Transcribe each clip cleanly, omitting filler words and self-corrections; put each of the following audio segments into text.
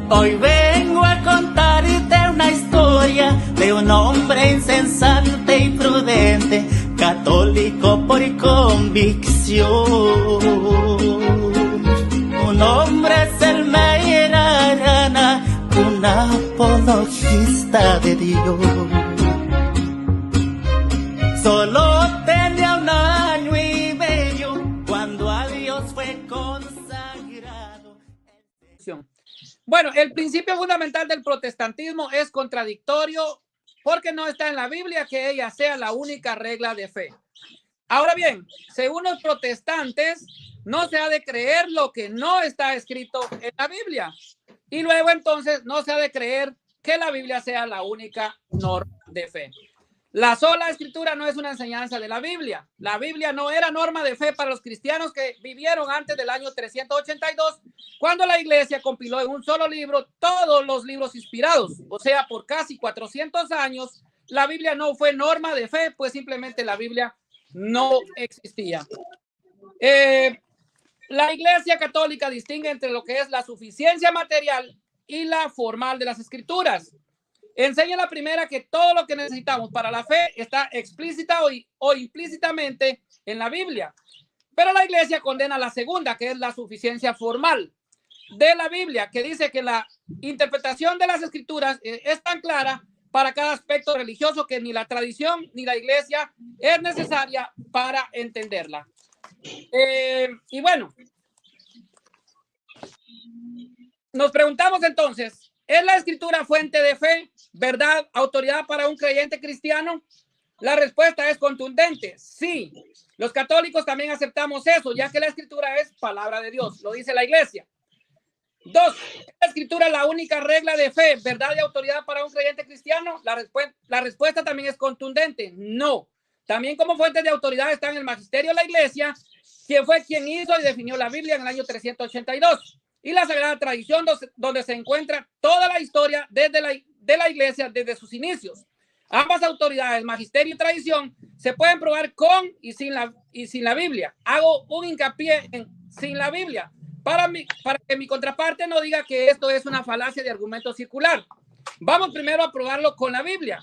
Hoy vengo a contarte una historia de un hombre insensante y prudente, católico por convicción. Un hombre selmeirarana, un apologista de Dios. Solo tenía un año y medio cuando a Dios fue consagrado. Bueno, el principio fundamental del protestantismo es contradictorio porque no está en la Biblia que ella sea la única regla de fe. Ahora bien, según los protestantes, no se ha de creer lo que no está escrito en la Biblia. Y luego entonces no se ha de creer que la Biblia sea la única norma de fe. La sola escritura no es una enseñanza de la Biblia. La Biblia no era norma de fe para los cristianos que vivieron antes del año 382, cuando la iglesia compiló en un solo libro todos los libros inspirados. O sea, por casi 400 años, la Biblia no fue norma de fe, pues simplemente la Biblia no existía. La Iglesia Católica distingue entre lo que es la suficiencia material y la formal de las escrituras. Enseña la primera que todo lo que necesitamos para la fe está explícita o implícitamente en la Biblia. Pero la iglesia condena la segunda, que es la suficiencia formal de la Biblia, que dice que la interpretación de las escrituras es tan clara para cada aspecto religioso que ni la tradición ni la iglesia es necesaria para entenderla. Y bueno, nos preguntamos entonces, ¿es la escritura fuente de fe, verdad, autoridad para un creyente cristiano? La respuesta es contundente, sí. Los católicos también aceptamos eso, ya que la escritura es palabra de Dios, lo dice la iglesia. 2, ¿es la escritura la única regla de fe, verdad y autoridad para un creyente cristiano? La respuesta también es contundente, no. También como fuentes de autoridad están el magisterio de la iglesia, quien fue quien hizo y definió la Biblia en el año 382. Y la Sagrada Tradición, donde se encuentra toda la historia de la iglesia desde sus inicios. Ambas autoridades, magisterio y tradición, se pueden probar con y sin la Biblia. Hago un hincapié en sin la Biblia, para que mi contraparte no diga que esto es una falacia de argumento circular. Vamos primero a probarlo con la Biblia.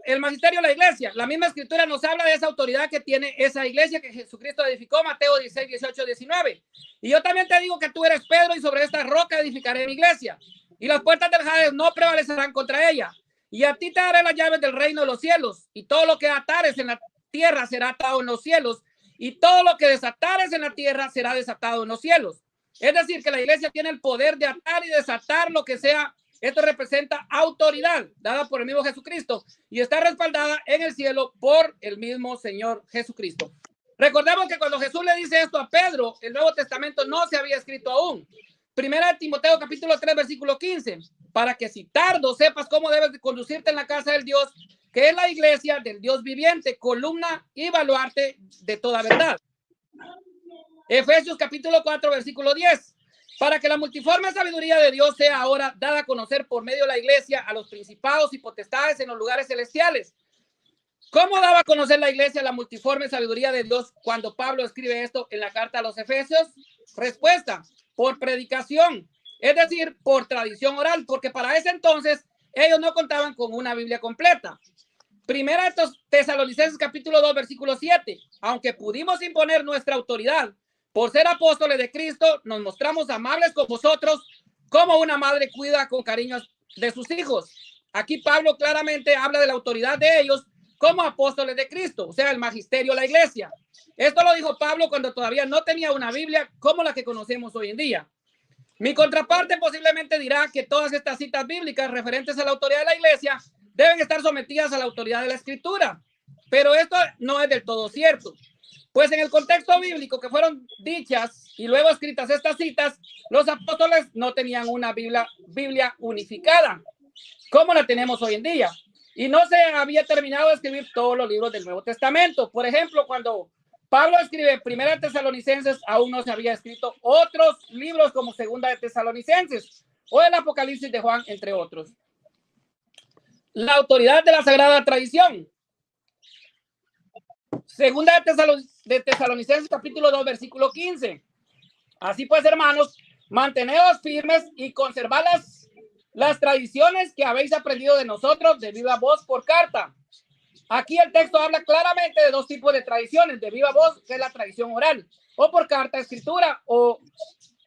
El magisterio de la iglesia, la misma escritura nos habla de esa autoridad que tiene esa iglesia que Jesucristo edificó, Mateo 16, 18, 19. Y yo también te digo que tú eres Pedro y sobre esta roca edificaré mi iglesia. Y las puertas del Hades no prevalecerán contra ella. Y a ti te daré las llaves del reino de los cielos. Y todo lo que atares en la tierra será atado en los cielos. Y todo lo que desatares en la tierra será desatado en los cielos. Es decir, que la iglesia tiene el poder de atar y desatar lo que sea. Esto representa autoridad dada por el mismo Jesucristo y está respaldada en el cielo por el mismo Señor Jesucristo. Recordemos que cuando Jesús le dice esto a Pedro, el Nuevo Testamento no se había escrito aún. Primera de Timoteo capítulo 3 versículo 15, para que si tardo sepas cómo debes de conducirte en la casa del Dios, que es la iglesia del Dios viviente, columna y baluarte de toda verdad. Efesios capítulo 4 versículo 10. Para que la multiforme sabiduría de Dios sea ahora dada a conocer por medio de la iglesia a los principados y potestades en los lugares celestiales. ¿Cómo daba a conocer la iglesia la multiforme sabiduría de Dios cuando Pablo escribe esto en la carta a los Efesios? Respuesta, por predicación, es decir, por tradición oral, porque para ese entonces ellos no contaban con una Biblia completa. Primera de Tesalonicenses capítulo 2 versículo 7. Aunque pudimos imponer nuestra autoridad por ser apóstoles de Cristo, nos mostramos amables con vosotros, como una madre cuida con cariño de sus hijos. Aquí Pablo claramente habla de la autoridad de ellos como apóstoles de Cristo, o sea, el magisterio de la iglesia. Esto lo dijo Pablo cuando todavía no tenía una Biblia como la que conocemos hoy en día. Mi contraparte posiblemente dirá que todas estas citas bíblicas referentes a la autoridad de la iglesia deben estar sometidas a la autoridad de la escritura, pero esto no es del todo cierto. Pues en el contexto bíblico que fueron dichas y luego escritas estas citas, los apóstoles no tenían una Biblia unificada, como la tenemos hoy en día. Y no se había terminado de escribir todos los libros del Nuevo Testamento. Por ejemplo, cuando Pablo escribe Primera de Tesalonicenses, aún no se había escrito otros libros como Segunda de Tesalonicenses o el Apocalipsis de Juan, entre otros. La autoridad de la Sagrada Tradición. Segunda de Tesalonicenses capítulo 2 versículo 15. Así pues, hermanos, manteneos firmes y conservad las tradiciones que habéis aprendido de nosotros de viva voz por carta. Aquí el texto habla claramente de dos tipos de tradiciones, de viva voz, que es la tradición oral, o por carta escritura, o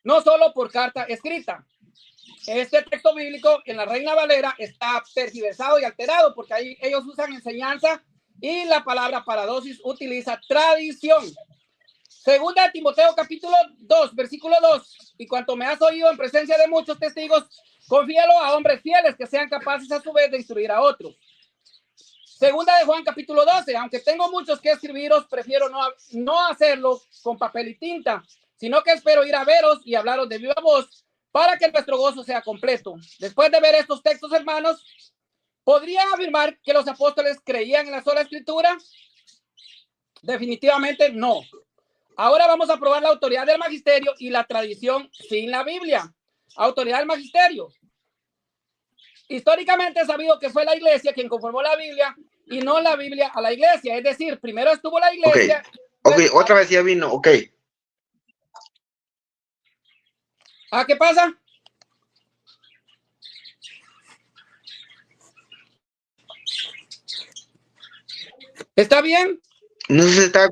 no solo por carta escrita. Este texto bíblico en la Reina Valera está tergiversado y alterado porque ahí ellos usan enseñanza y la palabra paradosis utiliza tradición. Segunda de Timoteo capítulo 2, versículo 2. Y cuanto me has oído en presencia de muchos testigos, confíalo a hombres fieles que sean capaces a su vez de instruir a otros. Segunda de Juan capítulo 12. Aunque tengo muchos que escribiros, prefiero no hacerlo con papel y tinta, sino que espero ir a veros y hablaros de viva voz para que nuestro gozo sea completo. Después de ver estos textos, hermanos, ¿podría afirmar que los apóstoles creían en la sola escritura? Definitivamente no. Ahora vamos a probar la autoridad del magisterio y la tradición sin la Biblia. Autoridad del magisterio. Históricamente es sabido que fue la iglesia quien conformó la Biblia y no la Biblia a la iglesia. Es decir, primero estuvo la iglesia. Ok, otra vez ya vino, ok. ¿Ah, qué pasa? ¿Está bien? No se está,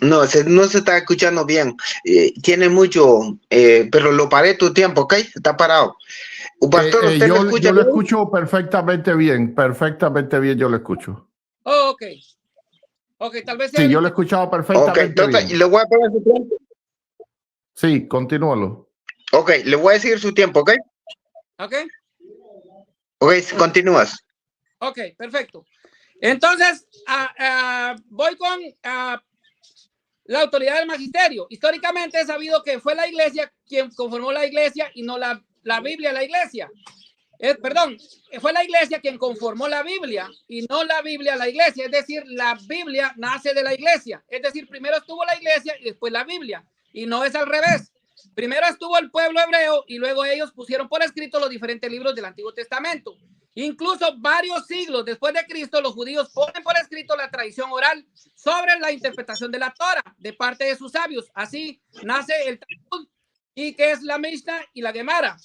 no se está escuchando bien. Tiene mucho, pero lo paré tu tiempo, ¿ok? Está parado. Pastor, ¿usted yo lo escucha lo bien? escucho perfectamente bien, yo lo escucho. Oh, ok. Ok, tal vez sea Sí, el yo lo he internet. escuchado Ok, perfectamente entonces, bien. le voy a poner su tiempo. Sí, continúalo. Ok, le voy a decir su tiempo, ¿ok? Ok. Ok, continúas. Ok, perfecto. Entonces, voy con la autoridad del magisterio. Históricamente es sabido que fue la iglesia quien conformó la iglesia y no la Biblia la iglesia. Perdón, fue la iglesia quien conformó la Biblia y no la Biblia la iglesia. Es decir, la Biblia nace de la iglesia. Es decir, primero estuvo la iglesia y después la Biblia. Y no es al revés. Primero estuvo el pueblo hebreo y luego ellos pusieron por escrito los diferentes libros del Antiguo Testamento. Incluso varios siglos después de Cristo, los judíos ponen por escrito la tradición oral sobre la interpretación de la Torah de parte de sus sabios. Así nace el Talmud, y que es la Mishnah y la Gemara.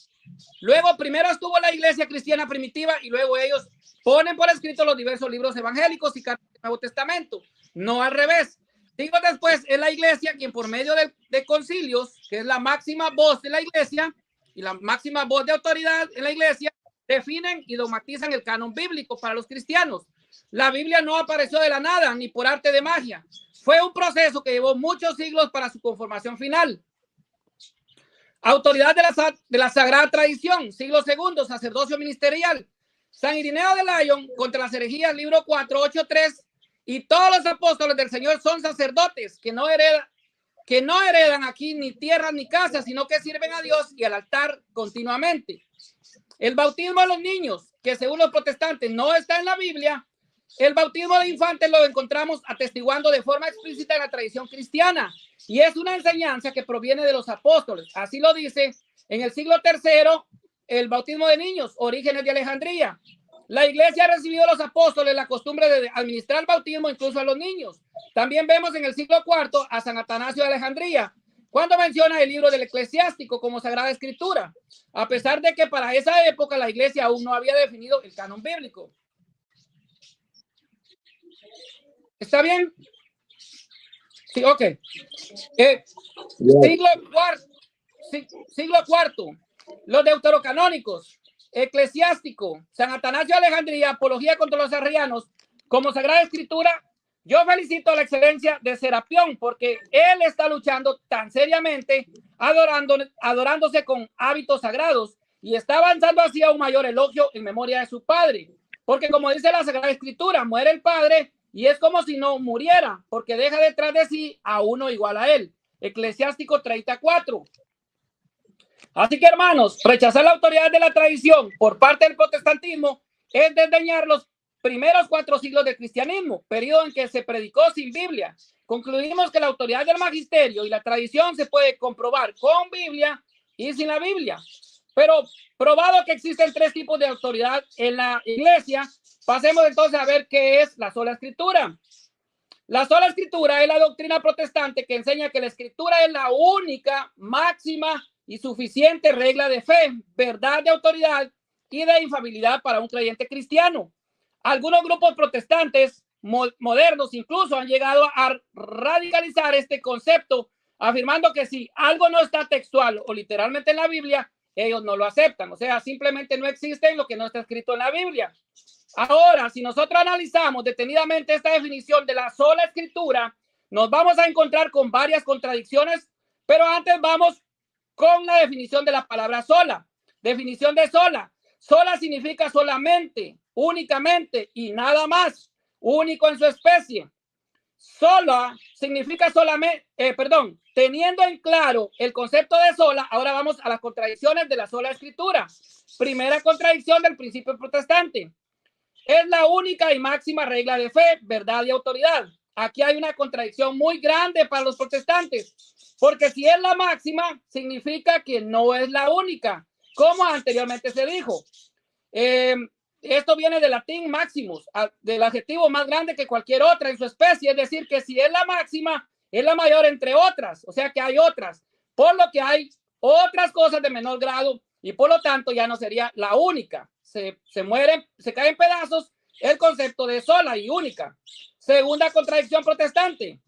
Luego, primero estuvo la iglesia cristiana primitiva y luego ellos ponen por escrito los diversos libros evangélicos y cartas del Nuevo Testamento. No al revés. Siglos después es la iglesia quien por medio de concilios, que es la máxima voz de la iglesia y la máxima voz de autoridad en la iglesia, definen y dogmatizan el canon bíblico para los cristianos. La Biblia no apareció de la nada ni por arte de magia. Fue un proceso que llevó muchos siglos para su conformación final. Autoridad de la sagrada tradición, siglo II, sacerdocio ministerial. San Irineo de Lyon contra las herejías, libro 4, 8, 3. Y todos los apóstoles del Señor son sacerdotes que no heredan aquí ni tierras ni casas, sino que sirven a Dios y al altar continuamente. El bautismo de los niños, que según los protestantes no está en la Biblia. El bautismo de infantes lo encontramos atestiguando de forma explícita en la tradición cristiana y es una enseñanza que proviene de los apóstoles. Así lo dice en el siglo III el bautismo de niños, Orígenes de Alejandría. La iglesia ha recibido a los apóstoles la costumbre de administrar el bautismo incluso a los niños. También vemos en el siglo IV a San Atanasio de Alejandría, cuando menciona el libro del Eclesiástico como Sagrada Escritura, a pesar de que para esa época la iglesia aún no había definido el canon bíblico. ¿Está bien? Sí, ok. Siglo IV, los deuterocanónicos, Eclesiástico, San Atanasio de Alejandría, Apología contra los arrianos, como Sagrada Escritura. Yo felicito a la excelencia de Serapión porque él está luchando tan seriamente, adorándose con hábitos sagrados y está avanzando hacia un mayor elogio en memoria de su padre. Porque como dice la Sagrada Escritura, muere el padre y es como si no muriera, porque deja detrás de sí a uno igual a él. Eclesiástico 34. Así que, hermanos, rechazar la autoridad de la tradición por parte del protestantismo es desdeñar los primeros 4 siglos del cristianismo, periodo en que se predicó sin Biblia. Concluimos que la autoridad del magisterio y la tradición se puede comprobar con Biblia y sin la Biblia. Pero probado que existen 3 tipos de autoridad en la iglesia, pasemos entonces a ver qué es la sola escritura. La sola escritura es la doctrina protestante que enseña que la escritura es la única, máxima y suficiente regla de fe, verdad de autoridad y de infalibilidad para un creyente cristiano. Algunos grupos protestantes modernos incluso han llegado a radicalizar este concepto, afirmando que si algo no está textual o literalmente en la Biblia, ellos no lo aceptan. O sea, simplemente no existe lo que no está escrito en la Biblia. Ahora, si nosotros analizamos detenidamente esta definición de la sola escritura, nos vamos a encontrar con varias contradicciones, pero antes vamos con la definición de la palabra sola. Definición de sola. Sola significa solamente, únicamente y nada más. Único en su especie. Sola significa solamente, teniendo en claro el concepto de sola, ahora vamos a las contradicciones de la sola escritura. Primera contradicción del principio protestante. Es la única y máxima regla de fe, verdad y autoridad. Aquí hay una contradicción muy grande para los protestantes, porque si es la máxima, significa que no es la única, como anteriormente se dijo. Esto viene del latín maximus, del adjetivo más grande que cualquier otra en su especie, es decir, que si es la máxima, es la mayor entre otras, o sea que hay otras, por lo que hay otras cosas de menor grado y por lo tanto ya no sería la única. Se mueren, se caen pedazos el concepto de sola y única. Segunda contradicción protestante.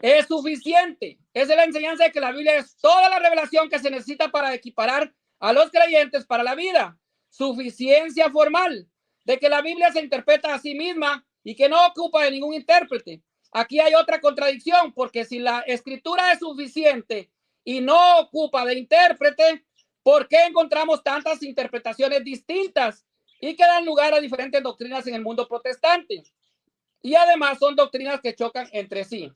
Es suficiente. Es la enseñanza de que la Biblia es toda la revelación que se necesita para equiparar a los creyentes para la vida. Suficiencia formal, de que la Biblia se interpreta a sí misma y que no ocupa de ningún intérprete. Aquí hay otra contradicción, porque si la escritura es suficiente y no ocupa de intérprete, ¿por qué encontramos tantas interpretaciones distintas y que dan lugar a diferentes doctrinas en el mundo protestante? Y además son doctrinas que chocan entre sí.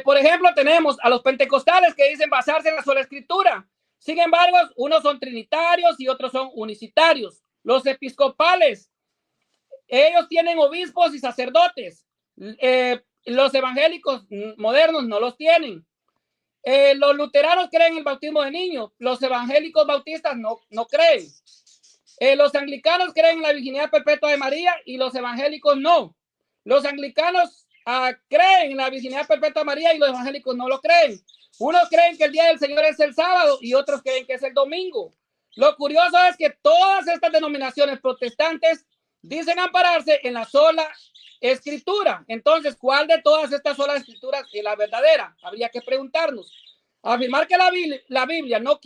Por ejemplo, tenemos a los pentecostales que dicen basarse en la sola escritura. Sin embargo, unos son trinitarios y otros son unicitarios. Los episcopales, ellos tienen obispos y sacerdotes. Los evangélicos modernos no los tienen. Los luteranos creen en el bautismo de niños. Los evangélicos bautistas no creen. Los anglicanos creen en la virginidad perpetua de María y los evangélicos no. Los anglicanos creen en la virginidad perpetua de María y los evangélicos no lo creen. Unos creen que el día del Señor es el sábado y otros creen que es el domingo. Lo curioso es que todas estas denominaciones protestantes dicen ampararse en la sola escritura. Entonces, ¿cuál de todas estas solas escrituras es la verdadera? Habría que preguntarnos. Afirmar que la Biblia no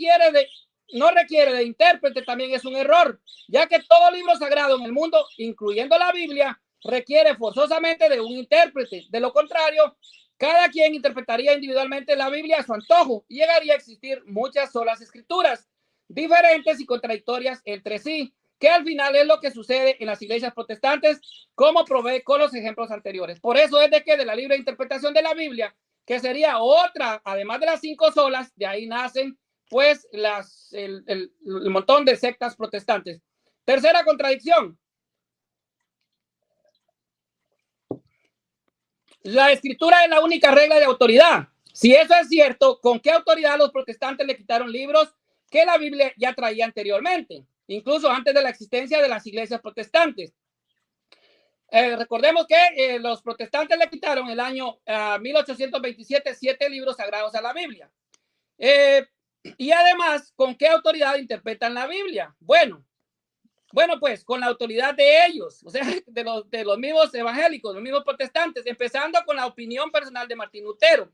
requiere de intérprete también es un error, ya que todo libro sagrado en el mundo, incluyendo la Biblia, requiere forzosamente de un intérprete. De lo contrario, cada quien interpretaría individualmente la Biblia a su antojo y llegaría a existir muchas solas escrituras, diferentes y contradictorias entre sí, que al final es lo que sucede en las iglesias protestantes, como probé con los ejemplos anteriores. Por eso es de que de la libre interpretación de la Biblia, que sería otra, además de las 5 solas, de ahí nacen pues el montón de sectas protestantes. Tercera contradicción. La escritura es la única regla de autoridad. Si eso es cierto, ¿con qué autoridad los protestantes le quitaron libros que la Biblia ya traía anteriormente, incluso antes de la existencia de las iglesias protestantes? Recordemos que los protestantes le quitaron el año 1827 7 libros sagrados a la Biblia. Y además, ¿con qué autoridad interpretan la Biblia? Bueno, pues con la autoridad de ellos, o sea, de los mismos evangélicos, los mismos protestantes, empezando con la opinión personal de Martín Lutero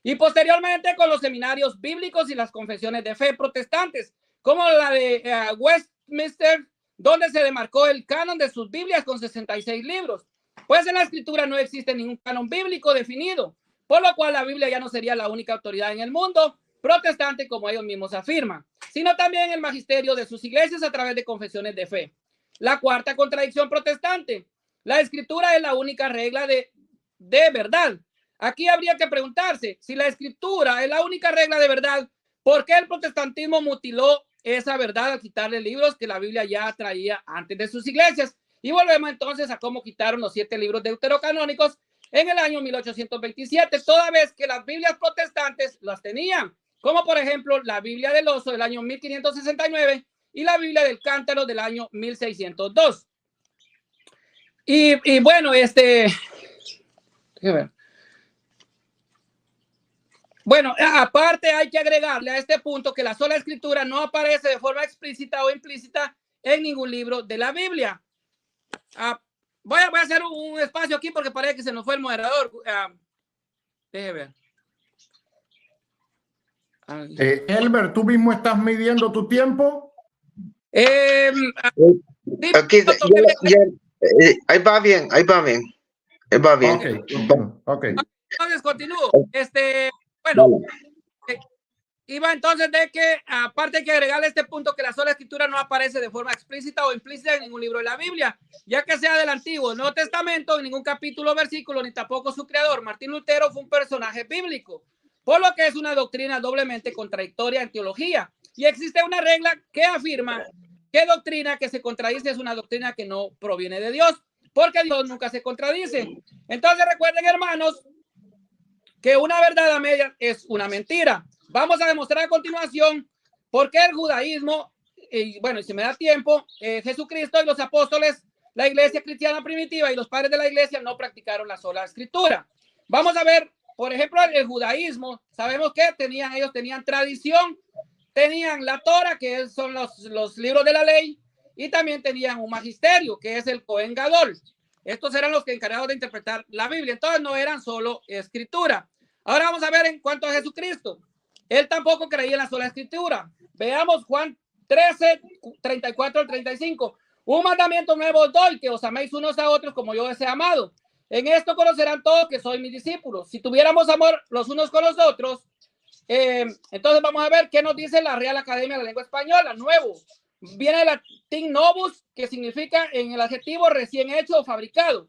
y posteriormente con los seminarios bíblicos y las confesiones de fe protestantes, como la de Westminster, donde se demarcó el canon de sus Biblias con 66 libros. Pues en la escritura no existe ningún canon bíblico definido, por lo cual la Biblia ya no sería la única autoridad en el mundo protestante, como ellos mismos afirman, sino también el magisterio de sus iglesias a través de confesiones de fe. La cuarta contradicción protestante. La escritura es la única regla de verdad. Aquí habría que preguntarse, si la escritura es la única regla de verdad, ¿por qué el protestantismo mutiló esa verdad al quitarle libros que la Biblia ya traía antes de sus iglesias? Y volvemos entonces a cómo quitaron los 7 libros deuterocanónicos en el año 1827, toda vez que las Biblias protestantes las tenían, como por ejemplo la Biblia del Oso del año 1569 y la Biblia del Cántaro del año 1602. Y bueno, déjame ver. Bueno, aparte hay que agregarle a este punto que la sola escritura no aparece de forma explícita o implícita en ningún libro de la Biblia. Voy a hacer un espacio aquí porque parece que se nos fue el moderador. Déjeme ver. Elber, ¿tú mismo estás midiendo tu tiempo? Aquí, ahí va bien, ahí va bien. Ahí va bien. Ok. Entonces continúo. Bueno, iba entonces de que aparte hay que agregarle este punto que la sola escritura no aparece de forma explícita o implícita en ningún libro de la Biblia, ya que sea del Antiguo o Nuevo Testamento, en ningún capítulo o versículo, ni tampoco su creador, Martín Lutero, fue un personaje bíblico, por lo que es una doctrina doblemente contradictoria en teología. Y existe una regla que afirma que doctrina que se contradice es una doctrina que no proviene de Dios, porque Dios nunca se contradice. Entonces recuerden, hermanos, que una verdad a media es una mentira. Vamos a demostrar a continuación por qué el judaísmo, bueno, y si me da tiempo, Jesucristo y los apóstoles, la iglesia cristiana primitiva y los padres de la iglesia no practicaron la sola escritura. Vamos a ver, por ejemplo, el judaísmo, sabemos que ellos tenían tradición, tenían la Torah, que son los libros de la ley, y también tenían un magisterio, que es el Cohen Gadol. Estos eran los que encargados de interpretar la Biblia, entonces no eran solo escritura. Ahora vamos a ver en cuanto a Jesucristo. Él tampoco creía en la sola escritura. Veamos Juan 13, 34 al 35. Un mandamiento nuevo doy, que os améis unos a otros como yo os he amado. En esto conocerán todos que soy mis discípulos. Si tuviéramos amor los unos con los otros, entonces vamos a ver qué nos dice la Real Academia de la Lengua Española. Nuevo. Viene el latín novus, que significa en el adjetivo recién hecho o fabricado.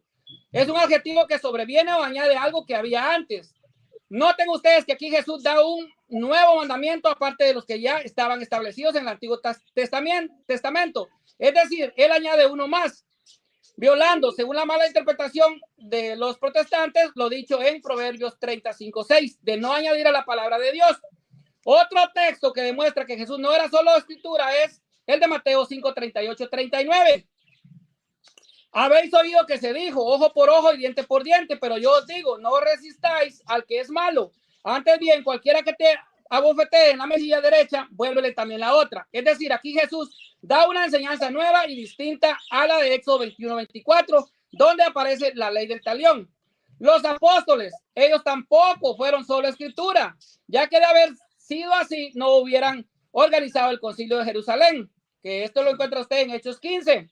Es un adjetivo que sobreviene o añade algo que había antes. Noten ustedes que aquí Jesús da un nuevo mandamiento aparte de los que ya estaban establecidos en el Antiguo Testamento. Es decir, él añade uno más, violando, según la mala interpretación de los protestantes, lo dicho en Proverbios 35:6, de no añadir a la palabra de Dios. Otro texto que demuestra que Jesús no era solo escritura es el de Mateo 5:38-39. Habéis oído que se dijo ojo por ojo y diente por diente, pero yo os digo, no resistáis al que es malo. Antes bien, cualquiera que te abofetee en la mejilla derecha, vuélvele también la otra. Es decir, aquí Jesús da una enseñanza nueva y distinta a la de Éxodo 21:24, donde aparece la ley del talión. Los apóstoles, ellos tampoco fueron solo escritura, ya que de haber sido así, no hubieran organizado el concilio de Jerusalén, que esto lo encuentra usted en Hechos 15.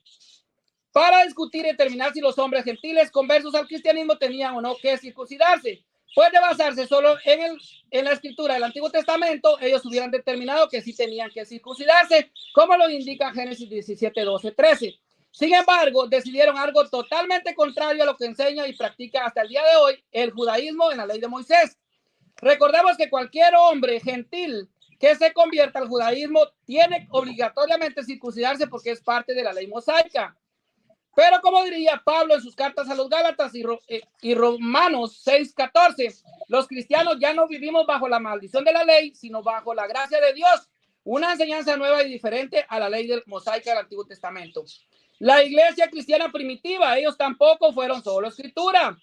Para discutir y determinar si los hombres gentiles conversos al cristianismo tenían o no que circuncidarse. Pues de basarse solo en la escritura del Antiguo Testamento, ellos hubieran determinado que sí tenían que circuncidarse, como lo indica Génesis 17:12-13. Sin embargo, decidieron algo totalmente contrario a lo que enseña y practica hasta el día de hoy el judaísmo en la ley de Moisés. Recordemos que cualquier hombre gentil que se convierta al judaísmo tiene obligatoriamente circuncidarse porque es parte de la ley mosaica. Pero como diría Pablo en sus cartas a los Gálatas y Romanos 6:14, los cristianos ya no vivimos bajo la maldición de la ley, sino bajo la gracia de Dios. Una enseñanza nueva y diferente a la ley mosaica del Antiguo Testamento. La iglesia cristiana primitiva, ellos tampoco fueron solo escritura.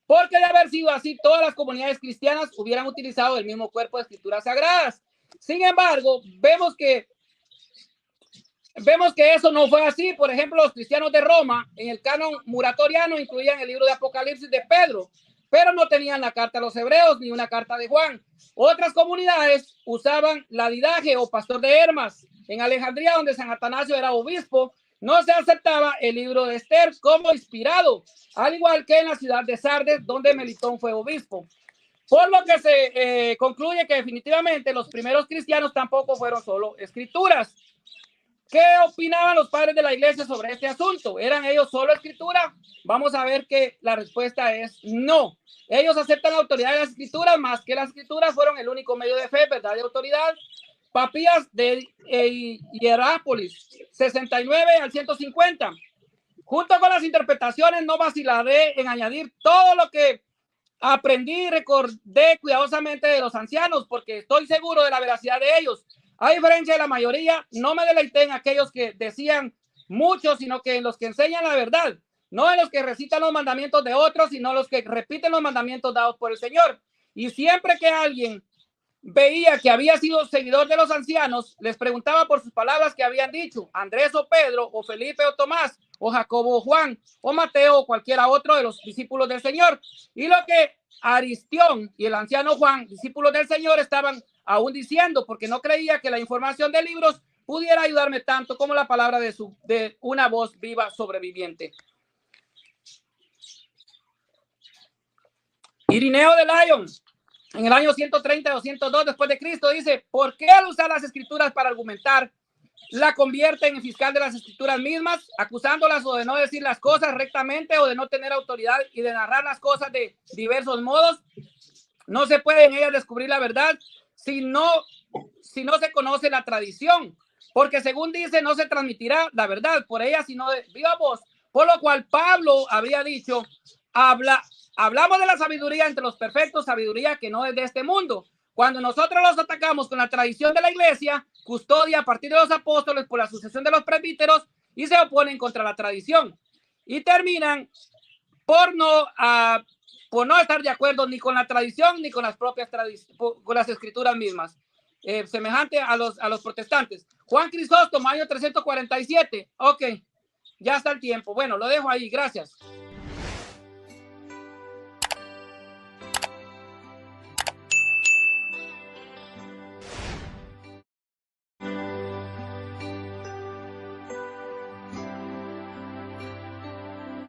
Porque de haber sido así, todas las comunidades cristianas hubieran utilizado el mismo cuerpo de escrituras sagradas. Sin embargo, vemos que eso no fue así. Por ejemplo, los cristianos de Roma, en el canon muratoriano, incluían el libro de Apocalipsis de Pedro, pero no tenían la carta a los hebreos ni una carta de Juan. Otras comunidades usaban la Didache o pastor de Hermas. En Alejandría, donde San Atanasio era obispo, no se aceptaba el libro de Esther como inspirado, al igual que en la ciudad de Sardes, donde Melitón fue obispo. Por lo que se concluye que definitivamente los primeros cristianos tampoco fueron solo escrituras. ¿Qué opinaban los padres de la iglesia sobre este asunto? ¿Eran ellos solo escritura? Vamos a ver que la respuesta es no. Ellos aceptan la autoridad de las escrituras, más que las escrituras fueron el único medio de fe, verdad y autoridad. Papías de Hierápolis, 69 al 150. Junto con las interpretaciones, no vacilaré en añadir todo lo que aprendí y recordé cuidadosamente de los ancianos, porque estoy seguro de la veracidad de ellos. A diferencia de la mayoría, no me deleité en aquellos que decían mucho, sino que en los que enseñan la verdad, no en los que recitan los mandamientos de otros, sino los que repiten los mandamientos dados por el Señor. Y siempre que alguien veía que había sido seguidor de los ancianos, les preguntaba por sus palabras que habían dicho, Andrés o Pedro, o Felipe o Tomás, o Jacobo o Juan, o Mateo o cualquiera otro de los discípulos del Señor. Y lo que Aristión y el anciano Juan, discípulos del Señor, estaban aún diciendo, porque no creía que la información de libros pudiera ayudarme tanto como la palabra de una voz viva sobreviviente. Irineo de Lyon, en el año 130 o 102 después de Cristo, dice, ¿por qué al usar las escrituras para argumentar, la convierten en fiscal de las escrituras mismas, acusándolas o de no decir las cosas rectamente o de no tener autoridad y de narrar las cosas de diversos modos? No se puede en ellas descubrir la verdad si no se conoce la tradición, porque según dice, no se transmitirá la verdad por ella, sino de viva voz. Por lo cual Pablo habría dicho, hablamos de la sabiduría entre los perfectos, sabiduría que no es de este mundo. Cuando nosotros los atacamos con la tradición de la iglesia, custodia a partir de los apóstoles por la sucesión de los presbíteros, y se oponen contra la tradición. Y terminan por no estar de acuerdo ni con la tradición ni con las propias con las escrituras mismas. Semejante a los protestantes. Juan Crisóstomo, año 347. Ok, ya está el tiempo. Bueno, lo dejo ahí. Gracias.